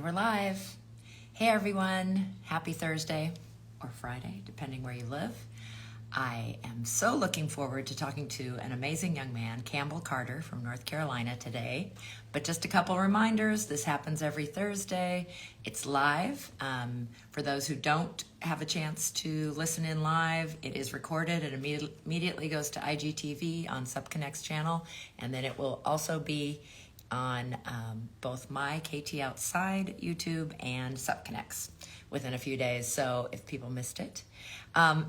We're live. Hey everyone, happy Thursday or Friday, depending where you live. I am so looking forward to talking to an amazing young man, Campbell Carter from North Carolina today. But just a couple reminders, this happens every Thursday. It's live. For those who don't have a chance to listen in live, it is recorded. It immediately goes to IGTV on SubConnect's channel, and then it will also be on both my KT Outside YouTube and SubConnects within a few days. So if people missed it,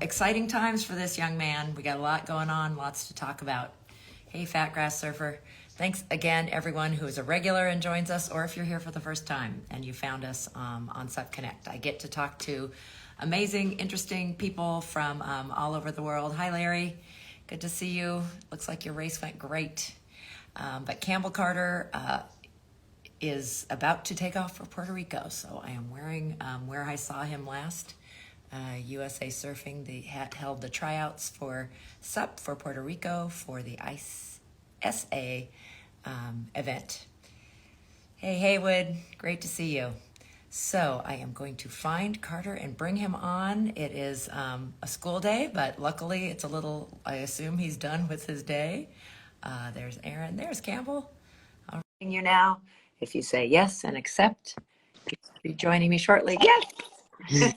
exciting times for this young man. We got a lot going on, lots to talk about. Hey, Fat Grass Surfer. Thanks again, everyone who is a regular and joins us, or if you're here for the first time and you found us on SubConnect. I get to talk to amazing, interesting people from all over the world. Hi, Larry. Good to see you. Looks like your race went great. But Campbell Carter is about to take off for Puerto Rico. So I am wearing where I saw him last. USA Surfing, they held the tryouts for SUP for Puerto Rico for the ISA event. Hey, Haywood, great to see you. So I am going to find Carter and bring him on. It is a school day, but luckily it's a little, I assume he's done with his day. There's Aaron, there's Campbell. I'll ring you now. If you say yes and accept, you'll be joining me shortly. Yes!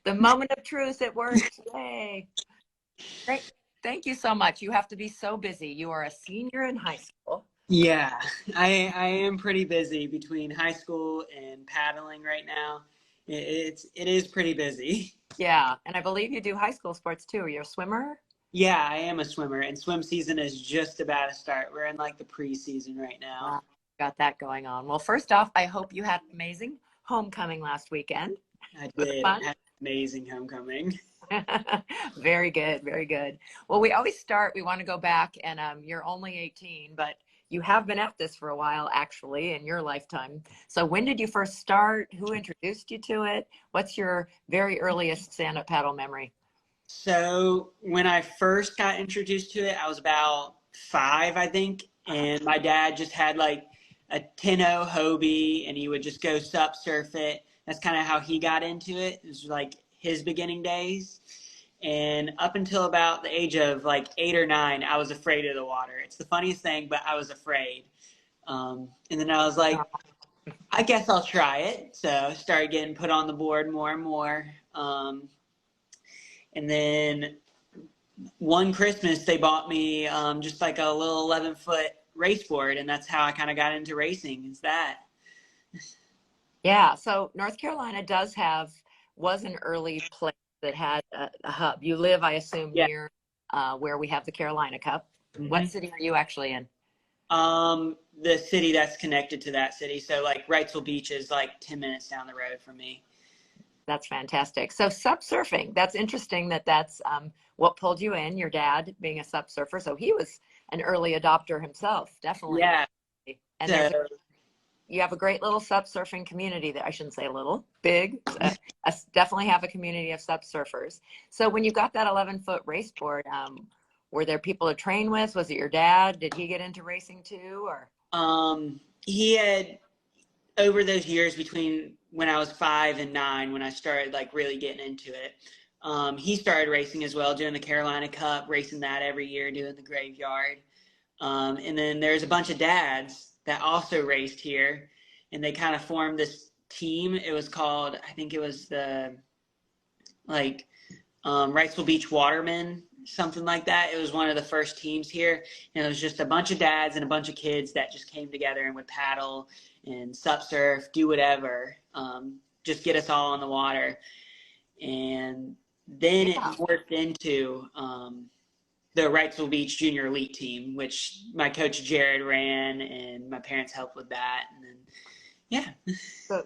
The moment of truth, it worked. Yay. Great. Thank you so much. You have to be so busy. You are a senior in high school. Yeah, I am pretty busy between high school and paddling right now. It is pretty busy. Yeah, and I believe you do high school sports too. You're a swimmer? Yeah, I am a swimmer, and swim season is just about to start. We're in like the preseason right now. Got that going on. Well, first off, I hope you had an amazing homecoming last weekend. I did. I had an amazing homecoming. Very good, very good. Well, we always start, we want to go back, and you're only 18, but you have been at this for a while, actually, in your lifetime. So when did you first start? Who introduced you to it? What's your very earliest stand-up paddle memory? So when I first got introduced to it, I was about 5, I think, and my dad just had like a 10-0 Hobie, and he would just go sup surf it. That's kind of how he got into it. It was like his beginning days. And up until about the age of like 8 or 9, I was afraid of the water. It's the funniest thing, but I was afraid. And then I was like, I guess I'll try it. So I started getting put on the board more and more. And then one Christmas, they bought me just like a little 11-foot race board. And that's how I kind of got into racing, is that. Yeah, so North Carolina was an early place that had a hub. You live, I assume, near where we have the Carolina Cup. Mm-hmm. What city are you actually in? The city that's connected to that city. So like Wrightsville Beach is like 10 minutes down the road from me. That's fantastic. So SUP surfing, that's interesting that's what pulled you in, your dad being a SUP surfer. So he was an early adopter himself, definitely. Yeah. And you have a great little SUP surfing community that I shouldn't say little, big. Definitely have a community of SUP surfers. So when you got that 11-foot race board, were there people to train with? Was it your dad? Did he get into racing too, or? He had, over those years between when I was 5 and 9, when I started like really getting into it, he started racing as well, doing the Carolina Cup, racing that every year, doing the graveyard. And then there's a bunch of dads that also raced here, and they kind of formed this team. It was called, I think it was the Wrightsville Beach Watermen, something like that. It was one of the first teams here, and it was just a bunch of dads and a bunch of kids that just came together and would paddle and sup surf, do whatever, just get us all on the water. And then it morphed into the Wrightsville Beach Junior Elite team, which my coach Jared ran, and my parents helped with that. And then, yeah. So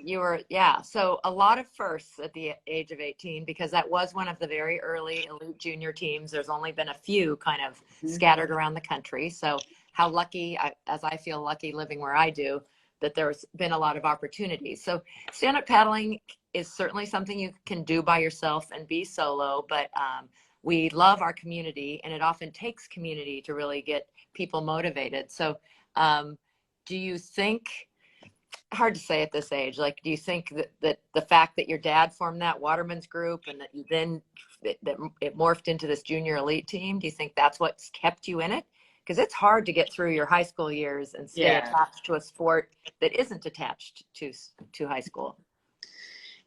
so a lot of firsts at the age of 18, because that was one of the very early elite junior teams. There's only been a few kind of scattered around the country. So how lucky, as I feel lucky living where I do, that there's been a lot of opportunities. So stand-up paddling is certainly something you can do by yourself and be solo, but we love our community, and it often takes community to really get people motivated. So do you think hard to say at this age. Like, do you think that the fact that your dad formed that Waterman's group and that you then that it morphed into this junior elite team, do you think that's what's kept you in it? Because it's hard to get through your high school years and stay Yeah. attached to a sport that isn't attached to high school.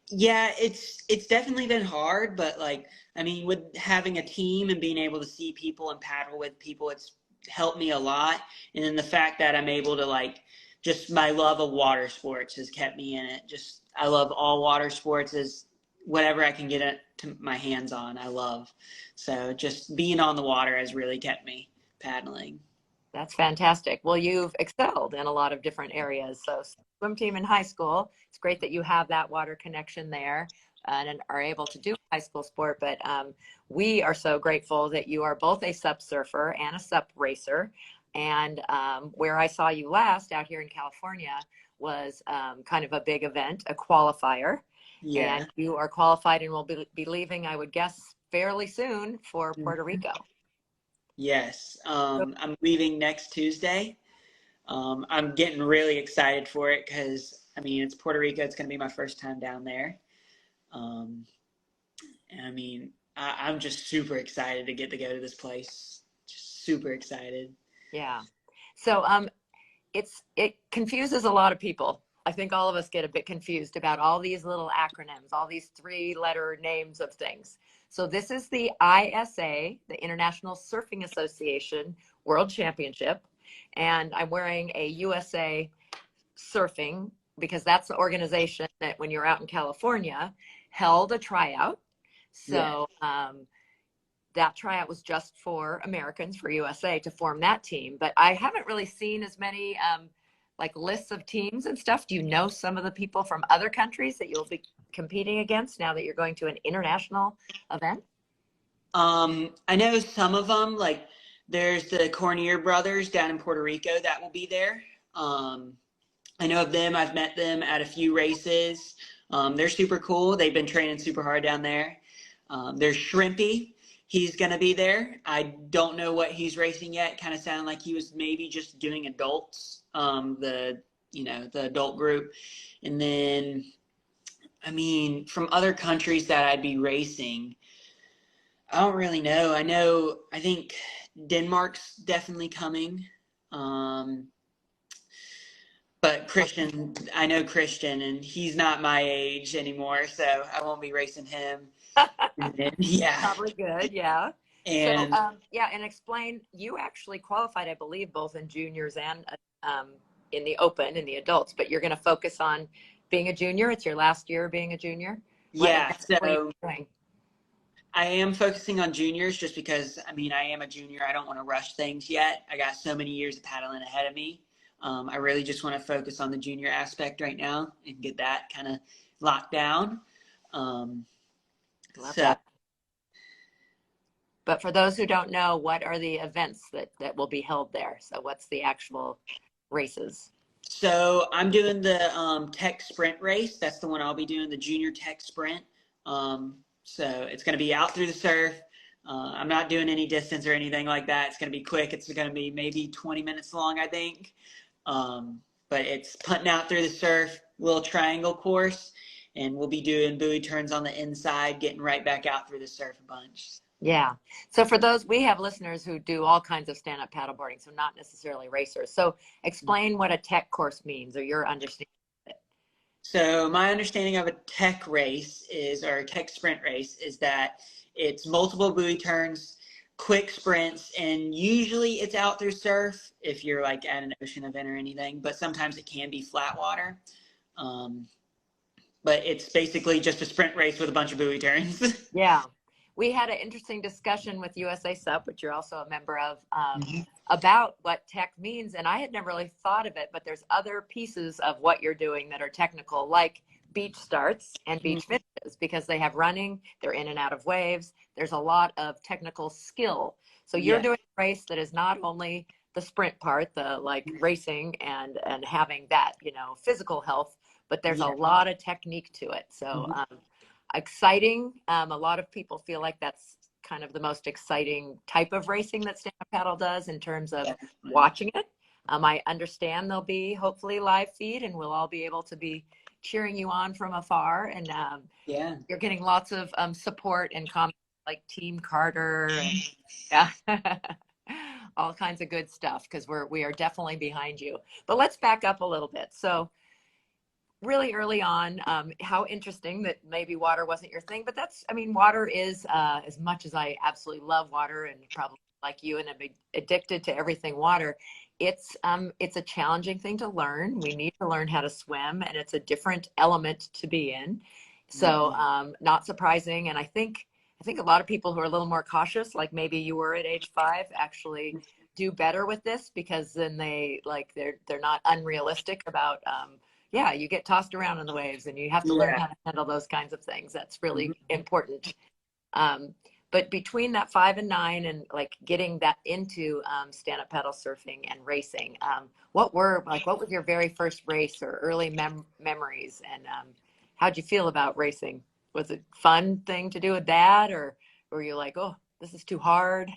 Yeah, it's definitely been hard, but like I mean, with having a team and being able to see people and paddle with people, it's helped me a lot. And then the fact that I'm able to like just my love of water sports has kept me in it. Just I love all water sports is whatever I can get it to my hands on, I love. So just being on the water has really kept me paddling. That's fantastic. Well, you've excelled in a lot of different areas. So swim team in high school, it's great that you have that water connection there and are able to do high school sport. But we are so grateful that you are both a SUP surfer and a SUP racer. And where I saw you last out here in California was kind of a big event, a qualifier. Yeah. And you are qualified and will be leaving, I would guess, fairly soon for Puerto Rico. Yes. I'm leaving next Tuesday. I'm getting really excited for it because, I mean, it's Puerto Rico. It's going to be my first time down there. And I mean, I'm just super excited to get to go to this place. Just super excited. Yeah. So it confuses a lot of people. I think all of us get a bit confused about all these little acronyms, all these 3-letter names of things. So this is the ISA, the International Surfing Association World Championship. And I'm wearing a USA Surfing because that's the organization that when you're out in California held a tryout. So that tryout was just for Americans, for USA to form that team. But I haven't really seen as many like lists of teams and stuff. Do you know some of the people from other countries that you'll be competing against now that you're going to an international event? I know some of them, like there's the Cornier brothers down in Puerto Rico that will be there. I know of them. I've met them at a few races. They're super cool. They've been training super hard down there. There's Shrimpy. He's going to be there. I don't know what he's racing yet. Kind of sounded like he was maybe just doing adults, the adult group. And then, I mean, from other countries that I'd be racing, I don't really know. I think Denmark's definitely coming. But Christian, I know Christian, and he's not my age anymore, so I won't be racing him. Yeah. Probably good, yeah. So, And and explain, you actually qualified, I believe, both in juniors and in the open, in the adults, but you're going to focus on being a junior. It's your last year being a junior. yeah, What are you so doing? I am focusing on juniors just because, I mean, I am a junior. I don't want to rush things yet. I got so many years of paddling ahead of me. I really just want to focus on the junior aspect right now and get that kind of locked down. Love So, that. But for those who don't know, what are the events that will be held there? So what's the actual races? so I'm doing the tech sprint race. That's the one I'll be doing, the junior tech sprint. So it's going to be out through the surf. I'm not doing any distance or anything like that. It's going to be quick. It's going to be maybe 20 minutes long, I think. But it's putting out through the surf, little triangle course, and we'll be doing buoy turns on the inside, getting right back out through the surf a bunch. Yeah. So for those, we have listeners who do all kinds of stand-up paddleboarding, so not necessarily racers. So explain what a tech course means or your understanding of it. So my understanding of a tech race is, or a tech sprint race, is that it's multiple buoy turns, quick sprints, and usually it's out through surf if you're like at an ocean event or anything, but sometimes it can be flat water. But it's basically just a sprint race with a bunch of buoy turns. Yeah. We had an interesting discussion with USA SUP, which you're also a member of, about what tech means. And I had never really thought of it, but there's other pieces of what you're doing that are technical, like beach starts and beach finishes, because they have running, they're in and out of waves. There's a lot of technical skill. So you're doing a race that is not only the sprint part, the like racing and having that, physical health, but there's a lot of technique to it. So, exciting. A lot of people feel like that's kind of the most exciting type of racing that stand-up paddle does in terms of watching it. I understand there'll be hopefully live feed, and we'll all be able to be cheering you on from afar. And Yeah. you're getting lots of support and comments like Team Carter and yeah, all kinds of good stuff, because we are definitely behind you. But let's back up a little bit. So really early on, how interesting that maybe water wasn't your thing, but that's, I mean, water is, as much as I absolutely love water and probably like you and I'm addicted to everything water, it's a challenging thing to learn. We need to learn how to swim, and it's a different element to be in. So not surprising. And I think a lot of people who are a little more cautious, like maybe you were at age 5, actually do better with this, because then they're not unrealistic about yeah, you get tossed around in the waves, and you have to learn Yeah. how to handle those kinds of things. That's really important. But between that 5 and 9 and like getting that into stand-up paddle surfing and racing, what was your very first race or early memories, and how'd you feel about racing? Was it a fun thing to do with dad, or were you like, oh, this is too hard?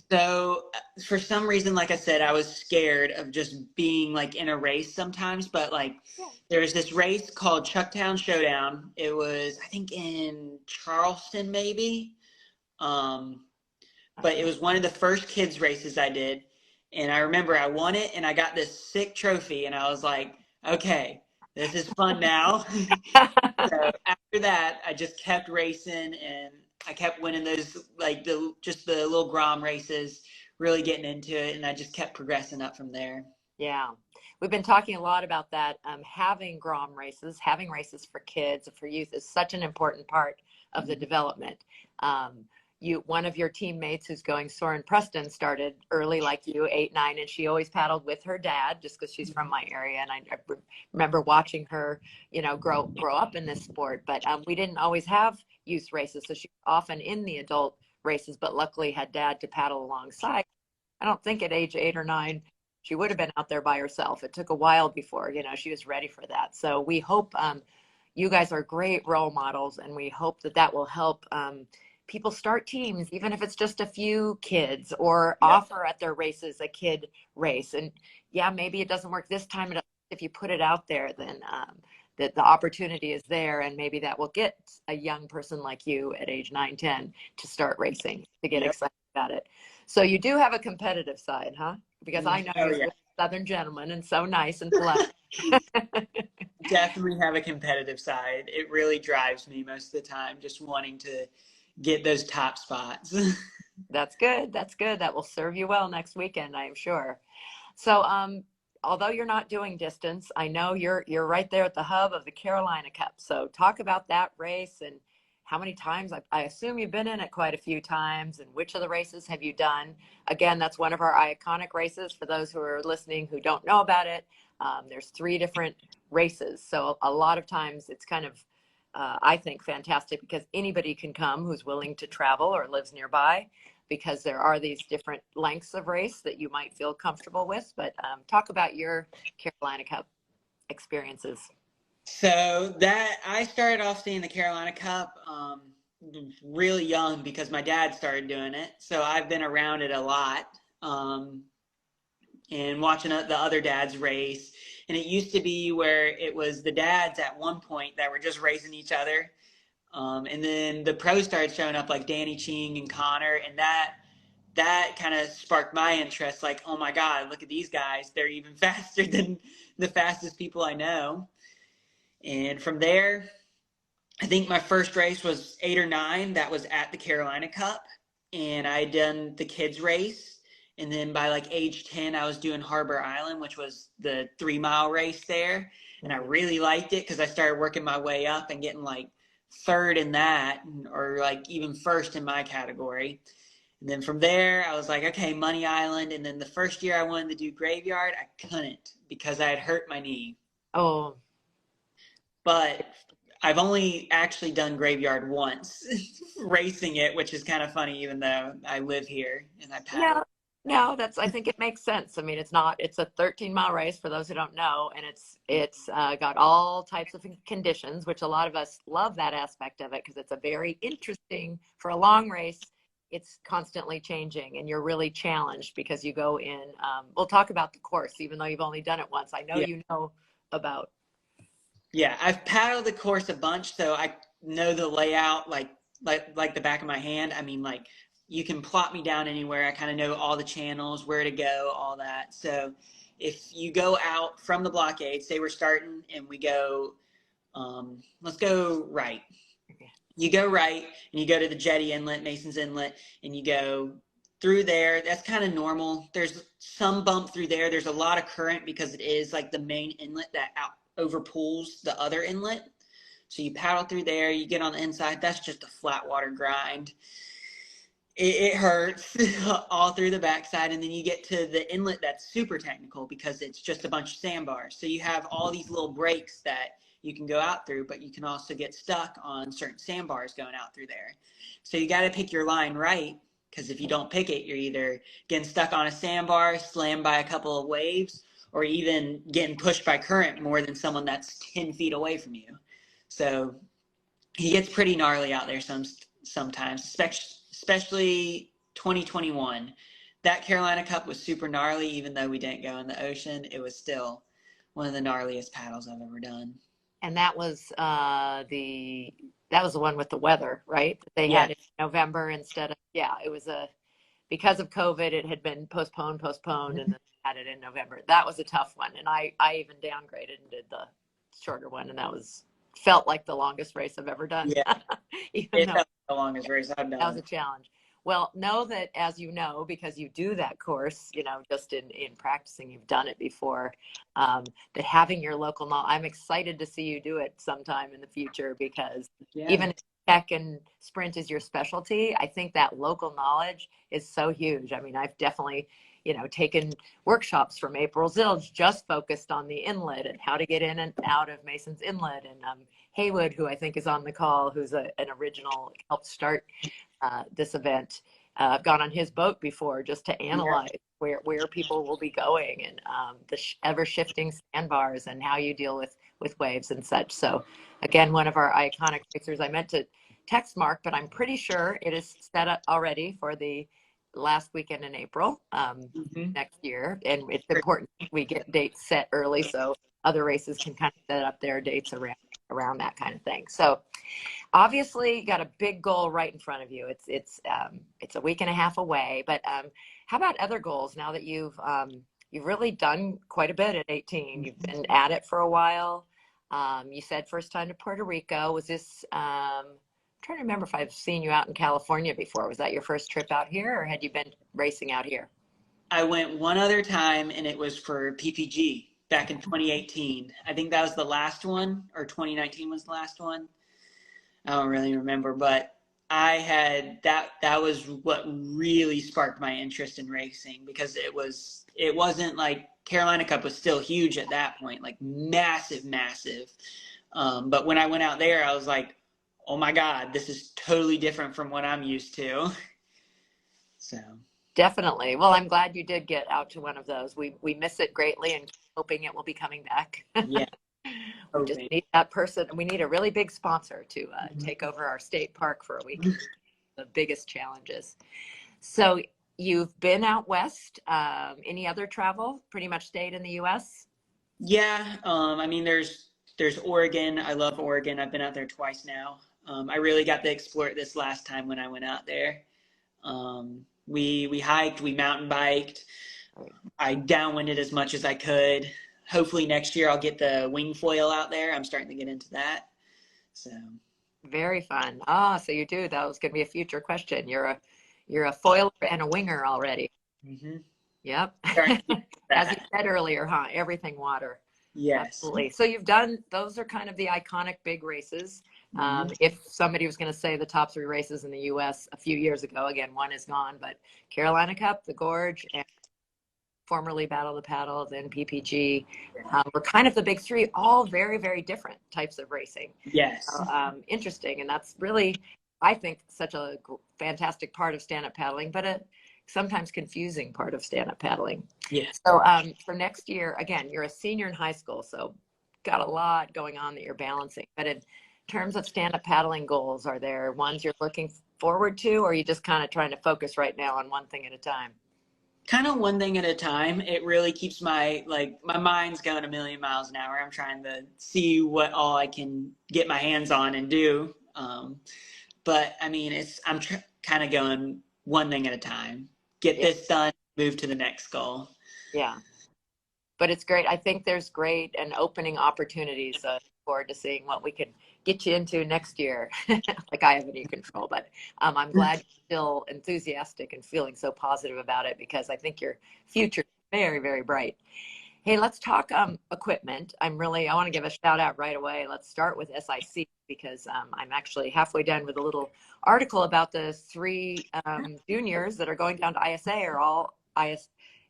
So for some reason, like I said, I was scared of just being like in a race sometimes, but like Yeah. there was this race called Chucktown Showdown. It was, I think, in Charleston, maybe. But it Okay. was one of the first kids races I did. And I remember I won it and I got this sick trophy, and I was like, okay, this is fun now. So after that, I just kept racing, and I kept winning those, like the little Grom races, really getting into it, and I just kept progressing up from there. Yeah, we've been talking a lot about that. Having Grom races, having races for kids, for youth, is such an important part of the development. One of your teammates who's going, Soren Preston, started early like you, 8, 9, and she always paddled with her dad just because she's from my area, and I remember watching her, grow up in this sport. But we didn't always have youth races, so she was often in the adult races, but luckily had dad to paddle alongside. I don't think at age 8 or 9 she would have been out there by herself. It took a while before, she was ready for that. So we hope you guys are great role models, and we hope that will help people start teams, even if it's just a few kids, or Yep. offer at their races a kid race. And yeah, maybe it doesn't work this time. If you put it out there, then that the opportunity is there, and maybe that will get a young person like you at age 9, 10 to start racing, to get Yep. excited about it. So you do have a competitive side, huh? Because I know Oh you're yeah, a Southern gentleman and so nice and polite. definitely have a competitive side. It really drives me most of the time, just wanting to get those top spots. That's good. That's good. That will serve you well next weekend, I am sure. So, although you're not doing distance, I know you're right there at the hub of the Carolina Cup. So, talk about that race and how many times. I assume you've been in it quite a few times, and which of the races have you done? Again, that's one of our iconic races. For those who are listening who don't know about it, there's 3 different races. So, a lot of times it's kind of I think fantastic, because anybody can come who's willing to travel or lives nearby, because there are these different lengths of race that you might feel comfortable with. But talk about your Carolina Cup experiences. So that I started off seeing the Carolina Cup really young because my dad started doing it. So I've been around it a lot, and watching the other dads race. And it used to be where it was the dads at one point that were just racing each other. And then the pros started showing up, like Danny Ching and Connor, and that kind of sparked my interest. Like, oh my God, look at these guys! They're even faster than the fastest people I know. And from there, I think my first race was 8 or 9. That was at the Carolina Cup, and I had done the kids race. And then by like age 10, I was doing Harbor Island, which was the 3-mile race there. And I really liked it because I started working my way up and getting like third in that, or like even first in my category. And then from there, I was like, okay, Money Island. And then the first year I wanted to do Graveyard, I couldn't because I had hurt my knee. Oh, But I've only actually done Graveyard once, racing it, which is kind of funny, even though I live here and I paddle. no, no, I think it makes sense. I mean, it's a 13-mile race for those who don't know, and it's got all types of conditions, which a lot of us love that aspect of it, because it's a very interesting, for a long race, it's constantly changing and you're really challenged because you go in, we'll talk about the course, even though you've only done it once. I know Yeah. you know about. Yeah, I've paddled the course a bunch, so I know the layout like the back of my hand. I mean, like you can plot me down anywhere. I kind of know all the channels, where to go, all that. So if you go out from the blockade, say we're starting and we go, let's go right. You go right and you go to the Jetty Inlet, Mason's Inlet, and you go through there. That's kind of normal. There's some bump through there. There's a lot of current because it is like the main inlet that out overpools the other inlet. So you paddle through there, you get on the inside. That's just a flat water grind. It hurts all through the backside, and then you get to the inlet that's super technical because it's just a bunch of sandbars. So you have all these little breaks that you can go out through, but you can also get stuck on certain sandbars going out through there. So you got to pick your line right, because if you don't pick it, you're either getting stuck on a sandbar, slammed by a couple of waves, or even getting pushed by current more than someone that's 10 feet away from you. So he gets pretty gnarly out there sometimes, especially 2021. That Carolina Cup was super gnarly, even though we didn't go in the ocean. It was still one of the gnarliest paddles I've ever done. And that was the one with the weather, right? They Yeah. had it in November instead of, it was because of COVID, it had been postponed, and then they had it in November. That was a tough one. And I even downgraded and did the shorter one. And that felt like the longest race I've ever done. Yeah. Even though the longest race I've done. that was a challenge. Well, know that, as you know, because you do that course, just in practicing, you've done it before, that having your local knowledge, I'm excited to see you do it sometime in the future, because even if tech and sprint is your specialty, I think that local knowledge is so huge. I mean, I've definitely, taken workshops from April Zilge just focused on the inlet and how to get in and out of Mason's Inlet. And Haywood, who I think is on the call, who's an original, helped start this event. I've gone on his boat before just to analyze where people will be going, and the ever shifting sandbars and how you deal with waves and such. So again, one of our iconic racers. I meant to text Mark, but I'm pretty sure it is set up already for the last weekend in April next year. And it's important we get dates set early so other races can kind of set up their dates around that kind of thing. So obviously you got a big goal right in front of you. It's a week and a half away, but how about other goals now that you've really done quite a bit at 18? You've been at it for a while. You said first time to Puerto Rico. Was this I'm trying to remember if I've seen you out in California before. Was that your first trip out here, or had you been racing out here? I went one other time, and it was for PPG back in 2018. I think that was the last one, or 2019 was the last one. I don't really remember, but I had that was what really sparked my interest in racing, because it wasn't like Carolina Cup was still huge at that point, like massive. But when I went out there, I was like, oh my God, this is totally different from what I'm used to. So definitely. Well, I'm glad you did get out to one of those. We miss it greatly and hoping it will be coming back. Yeah. We just need that person. We need a really big sponsor to take over our state park for a week. The biggest challenges. So you've been out west. Any other travel? Pretty much stayed in the U.S.? Yeah. I mean, there's Oregon. I love Oregon. I've been out there twice now. I really got to explore it this last time when I went out there. We hiked, we mountain biked. I downwinded as much as I could. Hopefully next year I'll get the wing foil out there. I'm starting to get into that. So very fun. So you do. That was going to be a future question. You're a foiler and a winger already. Mm-hmm. Yep. As you said earlier, huh? Everything water. Yes. Absolutely. So you've done, those are kind of the iconic big races. If somebody was going to say the top three races in the U.S. a few years ago, again, one is gone, but Carolina Cup, the Gorge, and formerly Battle of the Paddle, then PPG, were kind of the big three, all very, very different types of racing. Yes. Interesting. And that's really, I think, such a fantastic part of stand-up paddling, but a sometimes confusing part of stand-up paddling. Yes. So for next year, again, you're a senior in high school, so got a lot going on that you're balancing. But in terms of stand-up paddling goals, are there ones you're looking forward to, or are you just kind of trying to focus right now on one thing at a time? Kind of one thing at a time. It really keeps my mind's going a million miles an hour. I'm trying to see what all I can get my hands on and do. But I mean, I'm kind of going one thing at a time. Get this done, move to the next goal. Yeah. But it's great. I think there's great and opening opportunities. Forward to seeing what we can get you into next year. Like I have any control, but I'm glad you're still enthusiastic and feeling so positive about it, because I think your future is very, very bright. Hey, let's talk equipment. I want to give a shout out right away. Let's start with SIC, because I'm actually halfway done with a little article about the 3 juniors that are going down to ISA are all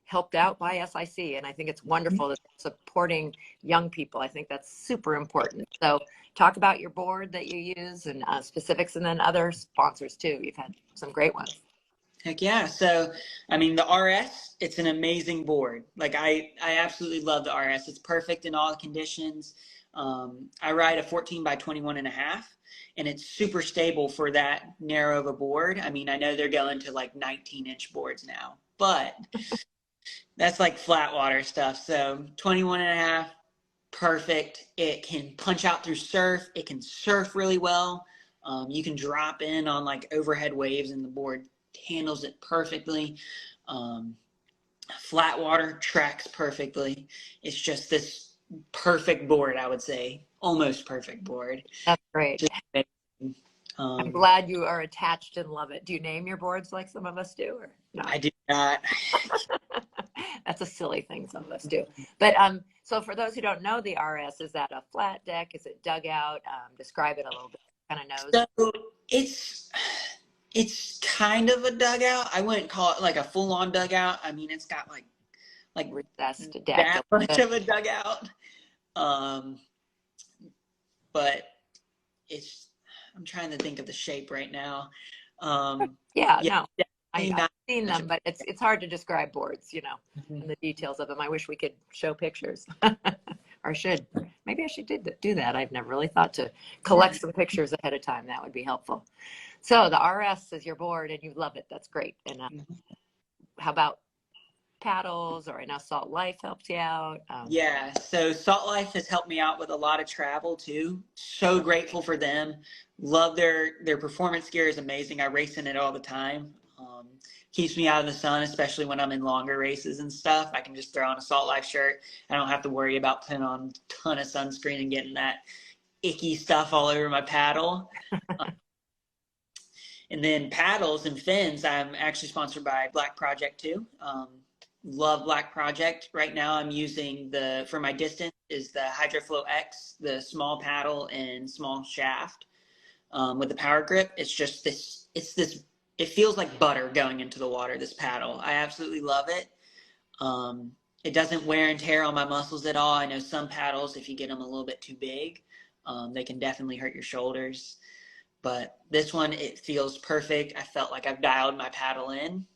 helped out by SIC. And I think it's wonderful that they're supporting young people. I think that's super important. So talk about your board that you use and specifics, and then other sponsors too. You've had some great ones. Heck yeah. So, I mean, the RS, it's an amazing board. Like I absolutely love the RS. It's perfect in all conditions. I ride a 14 by 21.5, and it's super stable for that narrow of a board. I mean, I know they're going to like 19-inch boards now, but that's like flat water stuff. So 21.5, perfect. It can punch out through surf. It can surf really well. You can drop in on like overhead waves, and the board handles it perfectly. Flat water tracks perfectly. It's just this perfect board, I would say. Almost perfect board. That's great. I'm glad you are attached and love it. Do you name your boards like some of us do, or no? I do not. That's a silly thing some of us do. But so for those who don't know the RS, is that a flat deck? Is it dugout? Describe it a little bit. Kind of knows. So it's kind of a dugout. I wouldn't call it like a full-on dugout. I mean, it's got like recessed deck. that much of a dugout. But I'm trying to think of the shape right now. Yeah, no, I've seen them, but it's hard to describe boards, and the details of them. I wish we could show pictures, or maybe I should do that. I've never really thought to collect some pictures ahead of time. That would be helpful. So the RS is your board, and you love it. That's great. And how about paddles? Or I know Salt Life helps you out. Yeah, so Salt Life has helped me out with a lot of travel too. So grateful for them. Love their performance gear is amazing. I race in it all the time. Keeps me out of the sun, especially when I'm in longer races and stuff. I can just throw on a Salt Life shirt. I don't have to worry about putting on a ton of sunscreen and getting that icky stuff all over my paddle. And then paddles and fins, I'm actually sponsored by Black Project too. Love Black Project. Right now I'm using for my distance is the HydroFlow X, the small paddle and small shaft with the power grip. It's just it feels like butter going into the water, this paddle. I absolutely love it. It doesn't wear and tear on my muscles at all. I know some paddles, if you get them a little bit too big, they can definitely hurt your shoulders. But this one, it feels perfect. I felt like I've dialed my paddle in.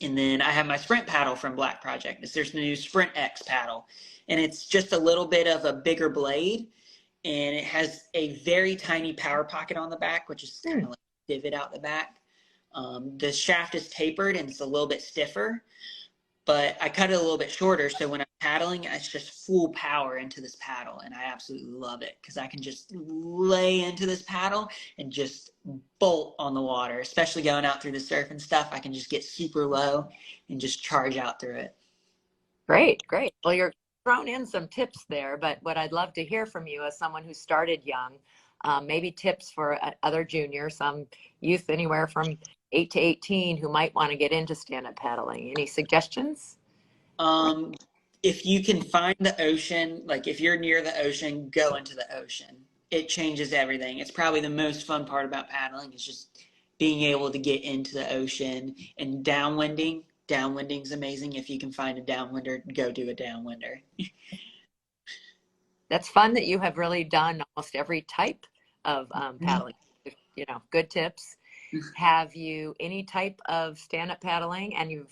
And then I have my Sprint paddle from Black Project. There's the new Sprint X paddle. And it's just a little bit of a bigger blade. And it has a very tiny power pocket on the back, which is kind of like a divot out the back. The shaft is tapered and it's a little bit stiffer. But I cut it a little bit shorter, so when I'm paddling, it's just full power into this paddle, and I absolutely love it because I can just lay into this paddle and just bolt on the water, especially going out through the surf and stuff. I can just get super low and just charge out through it. Great. Well, you're thrown in some tips there, but what I'd love to hear from you as someone who started young, maybe tips for other juniors, some youth anywhere from 8 to 18 who might want to get into stand-up paddling. Any suggestions? If you can find the ocean, like if you're near the ocean, go into the ocean. It changes everything. It's probably the most fun part about paddling is just being able to get into the ocean. And downwinding. Downwinding's amazing. If you can find a downwinder, go do a downwinder. That's fun that you have really done almost every type of paddling. Good tips. Have you any type of stand-up paddling, and you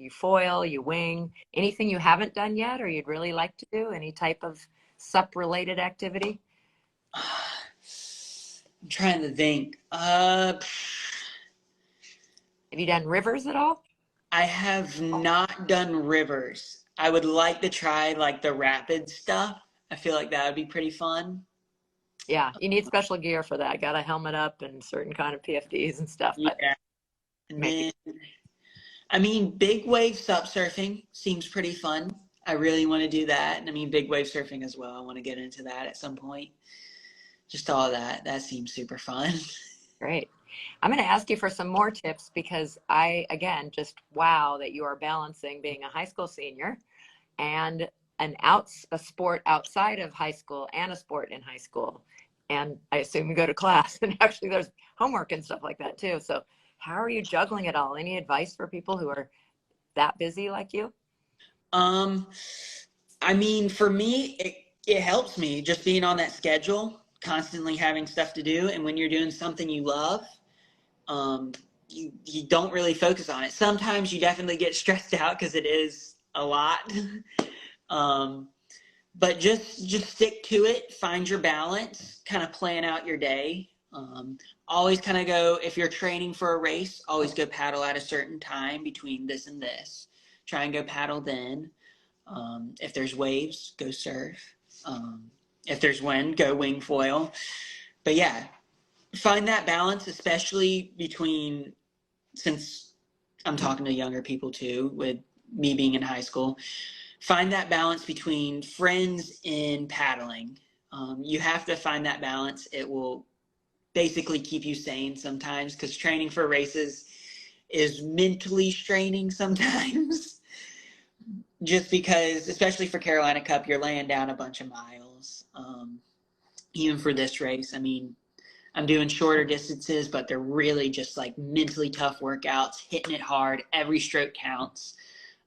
foil, you wing, anything you haven't done yet or you'd really like to do? Any type of SUP-related activity? I'm trying to think. Have you done rivers at all? I have not done rivers. I would like to try like the rapid stuff. I feel like that would be pretty fun. Yeah, you need special gear for that. Got a helmet up and certain kind of PFDs and stuff, but Yeah. And maybe. then, I mean, big wave sup surfing seems pretty fun. I really want to do that. And I mean, big wave surfing as well. I want to get into that at some point. Just all of that. That seems super fun. Great. I'm going to ask you for some more tips because again, just wow that you are balancing being a high school senior and a sport outside of high school and a sport in high school. And I assume you go to class and actually there's homework and stuff like that too. So how are you juggling it all? Any advice for people who are that busy like you? Um, I mean, for me, it helps me just being on that schedule, constantly having stuff to do. And when you're doing something you love, um, you don't really focus on it. Sometimes you definitely get stressed out because it is a lot. um, but just stick to it. Find your balance. Kind of plan out your day. Always kind of go, if you're training for a race, always go paddle at a certain time between this and this. Try and go paddle then. If there's waves, go surf. If there's wind, go wing foil. But yeah, find that balance, especially between, since I'm talking to younger people too, with me being in high school, find that balance between friends and paddling. You have to find that balance. It will basically keep you sane sometimes because training for races is mentally straining sometimes. Just because, especially for Carolina Cup, you're laying down a bunch of miles. Even for this race, I mean, I'm doing shorter distances, but they're really just like mentally tough workouts, hitting it hard. Every stroke counts.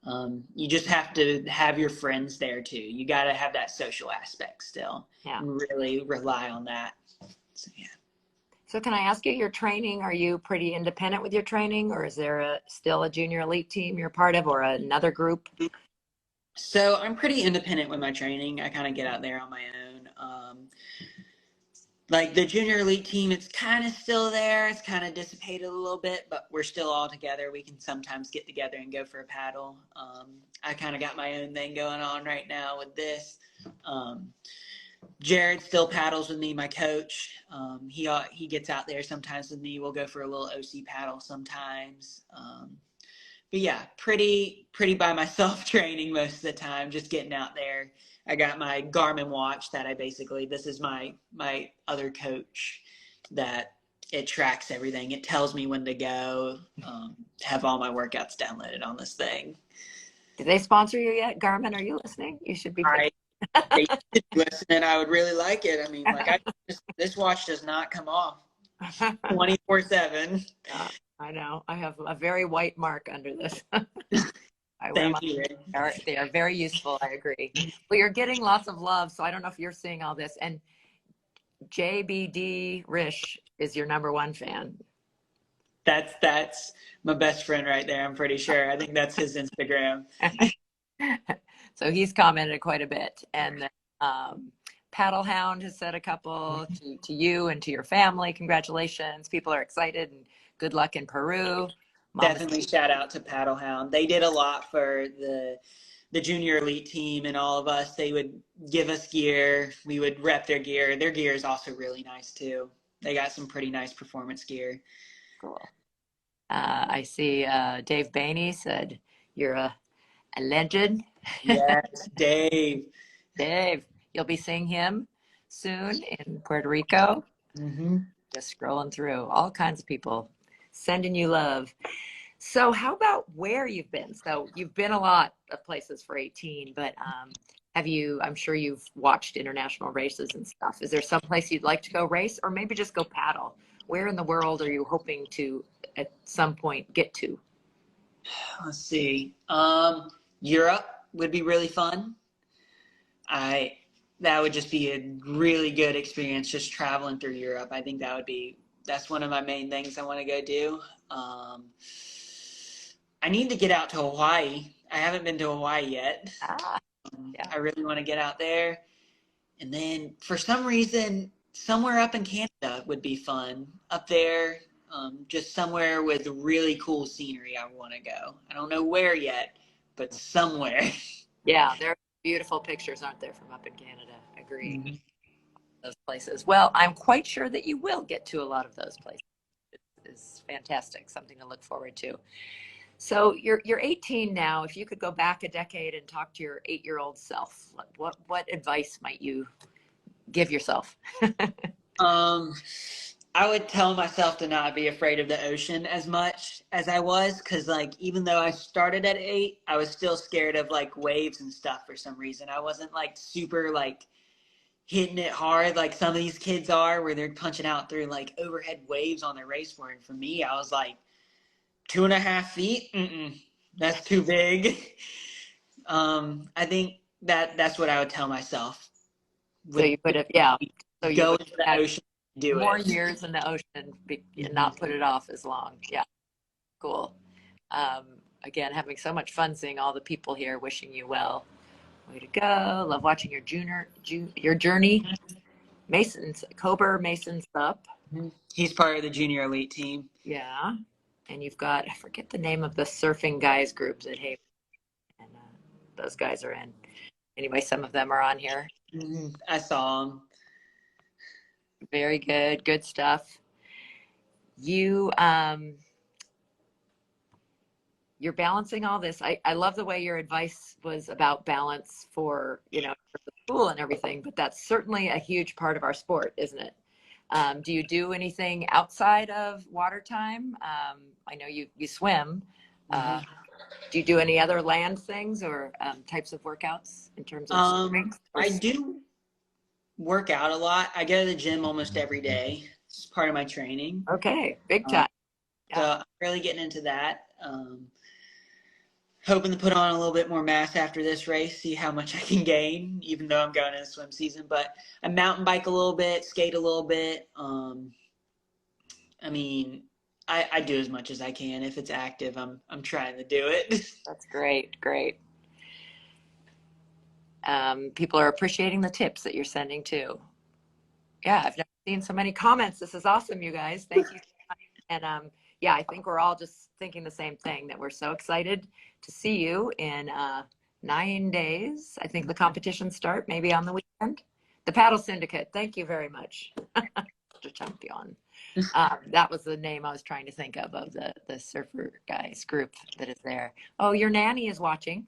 You just have to have your friends there too. You got to have that social aspect still, Yeah. and really rely on that. So yeah. So can I ask you, your training, are you pretty independent with your training or is there still a junior elite team you're part of or another group? So I'm pretty independent with my training. I kind of get out there on my own. Like the junior elite team, it's kind of still there. It's kind of dissipated a little bit, but we're still all together. We can sometimes get together and go for a paddle. I kind of got my own thing going on right now with this. Jared still paddles with me, my coach. He gets out there sometimes with me. We'll go for a little OC paddle sometimes. But yeah, pretty by myself training most of the time, just getting out there. I got my Garmin watch that this is my other coach that it tracks everything. It tells me when to go. Have all my workouts downloaded on this thing. Did they sponsor you yet? Garmin, are you listening? You should be. They should be listening. I would really like it. I mean, like this watch does not come off 24/7. I know. I have a very white mark under this. Thank you. They are very useful. I agree. Well, you're getting lots of love, so I don't know if you're seeing all this. And JBD Rish is your number one fan. That's my best friend right there. I'm pretty sure. I think that's his Instagram. So he's commented quite a bit. And Paddle Hound has said a couple to you and to your family. Congratulations. People are excited and good luck in Peru. Definitely shout out to Paddle Hound. They did a lot for the junior elite team and all of us. They would give us gear. We would rep their gear. Their gear is also really nice too. They got some pretty nice performance gear. Cool. I see Dave Bainey said you're a legend. Yes, Dave. Dave, you'll be seeing him soon in Puerto Rico. Mm-hmm. Just scrolling through all kinds of people sending you love. So how about where you've been? So you've been a lot of places for 18, but I'm sure you've watched international races and stuff. Is there some place you'd like to go race or maybe just go paddle? Where in the world are you hoping to at some point get to? Let's see. Europe would be really fun. That would just be a really good experience just traveling through Europe. I think that's one of my main things I want to go do. I need to get out to Hawaii. I haven't been to Hawaii yet. Yeah. I really want to get out there. And then for some reason, somewhere up in Canada would be fun. Up there, Just somewhere with really cool scenery I want to go. I don't know where yet, but somewhere. Yeah, there are beautiful pictures, aren't there, from up in Canada? Agreed. Mhm. Those places. Well, I'm quite sure that you will get to a lot of those places. It's fantastic, something to look forward to. So you're 18 now. If you could go back a decade and talk to your 8-year-old self, what advice might you give yourself? Um, I would tell myself to not be afraid of the ocean as much as I was, because like even though I started at 8, I was still scared of like waves and stuff for some reason. I wasn't like super like hitting it hard like some of these kids are, where they're punching out through like overhead waves on their raceboard. And for me, I was like 2.5 feet. That's too big. I think that's what I would tell myself. So you would have, yeah. So you Go would into the have had ocean, do more it. years in the ocean and not put it off as long. Yeah, cool. Um, Again, having so much fun seeing all the people here. Wishing you well. Way to go! Love watching your journey. Mason's up. He's part of the junior elite team. Yeah, and you've got, I forget the name of the surfing guys group that hey, and those guys are in. Anyway, some of them are on here. I saw him. Very good, good stuff. You you're balancing all this. I love the way your advice was about balance for, for the school and everything, but that's certainly a huge part of our sport, isn't it? Do you do anything outside of water time? I know you swim. Do you do any other land things or types of workouts in terms of strength? I do work out a lot. I go to the gym almost every day. It's part of my training. Okay, big time. So I'm really getting into that. Hoping to put on a little bit more mass after this race, see how much I can gain, even though I'm going in the swim season. But I mountain bike a little bit, skate a little bit. I mean, I do as much as I can. If it's active, I'm trying to do it. That's great, great. People are appreciating the tips that you're sending too. Yeah, I've never seen so many comments. This is awesome, you guys. Thank you. And yeah, I think we're all just thinking the same thing, that we're so excited to see you in 9 days. I think the competitions start maybe on the weekend. The Paddle Syndicate. Thank you very much. Mr. Champion. That was the name I was trying to think of the surfer guys group that is there. Oh, your nanny is watching.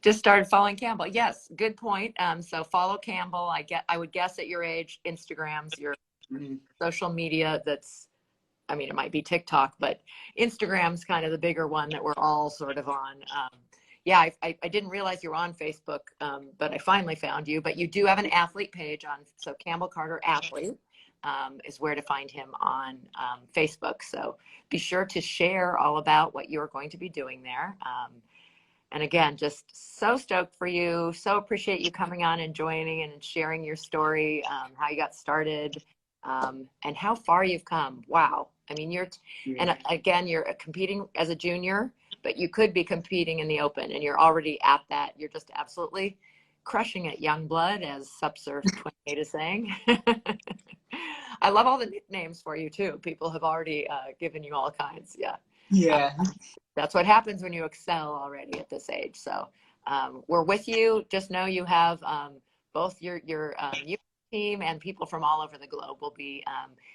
Just started following Campbell. Yes, good point. So follow Campbell. I would guess at your age, Instagram's your social media. I mean, it might be TikTok, but Instagram's kind of the bigger one that we're all sort of on. Yeah, I didn't realize you were on Facebook, but I finally found you. But you do have an athlete page so Campbell Carter Athlete is where to find him on Facebook. So be sure to share all about what you're going to be doing there. And again, just so stoked for you. So appreciate you coming on and joining and sharing your story, how you got started, and how far you've come. Wow. I mean, and again, you're competing as a junior, but you could be competing in the open and you're already at that. You're just absolutely crushing it, young blood, as Subsurf 28 is saying. I love all the nicknames for you too. People have already given you all kinds. Yeah. Yeah. That's what happens when you excel already at this age. So we're with you. Just know you have both your youth team and people from all over the globe will be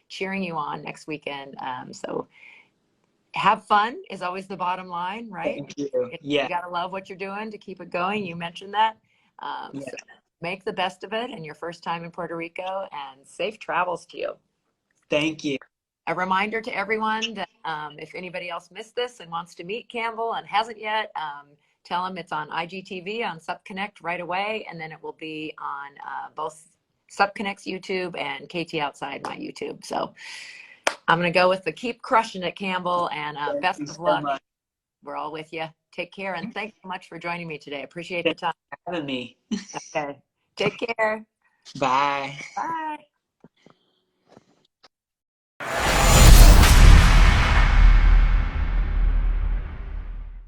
cheering you on next weekend. So have fun is always the bottom line, right? Thank you. Yeah. You got to love what you're doing to keep it going. You mentioned that. So make the best of it and your first time in Puerto Rico, and safe travels to you. Thank you. A reminder to everyone that if anybody else missed this and wants to meet Campbell and hasn't yet, tell him it's on IGTV on SupConnect right away, and then it will be on both SupConnect's YouTube and KT Outside my YouTube. So I'm going to go with the keep crushing it, Campbell, and best of luck. So we're all with you. Take care, and thanks so much for joining me today. Appreciate the time. Thanks for having me. Okay. Take care. Bye. Bye.